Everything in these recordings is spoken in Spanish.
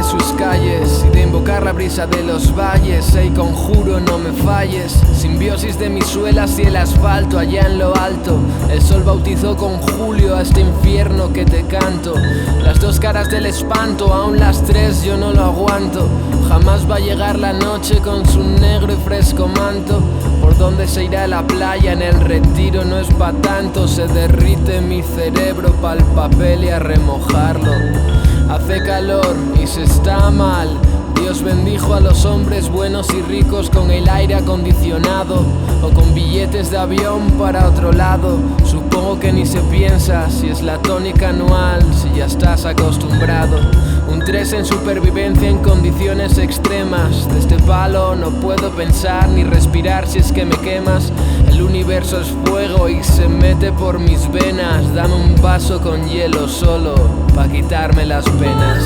sus calles y de invocar la brisa de los valles. Ey, conjuro, no me falles. Simbiosis de mis suelas y el asfalto allá en lo alto. El sol bautizó con julio a este infierno que te canto. Las dos caras del espanto, aún las tres yo no lo aguanto. Jamás va a llegar la noche con su negro y fresco manto. Por donde se irá la playa en el retiro no es pa' tanto. Se derrite mi cerebro pa'l papel y a remojarlo. Hace calor y se está mal. Dios bendijo a los hombres buenos y ricos con el aire acondicionado o con billetes de avión para otro lado. Supongo que ni se piensa si es la tónica anual, si ya estás acostumbrado. Un 3 en supervivencia en condiciones extremas. De este palo no puedo pensar ni respirar si es que me quemas. El universo es fuego y se mete por mis venas. Dame un vaso con hielo solo pa' quitarme las penas.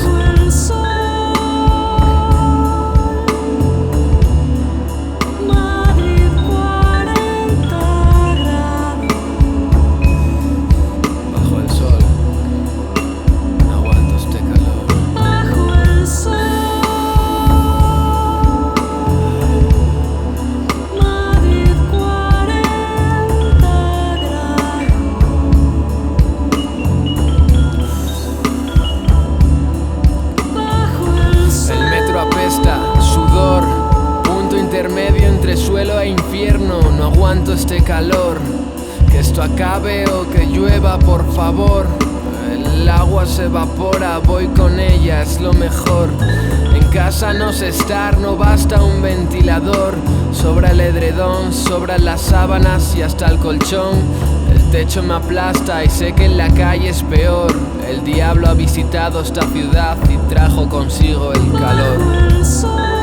Sudor, punto intermedio entre suelo e infierno. No aguanto este calor, que esto acabe o que llueva, por favor. El agua se evapora, voy con ella, es lo mejor. En casa no sé estar, no basta un ventilador. Sobra el edredón, sobran las sábanas y hasta el colchón. El techo me aplasta y sé que en la calle es peor. El diablo ha visitado esta ciudad y trajo consigo el calor.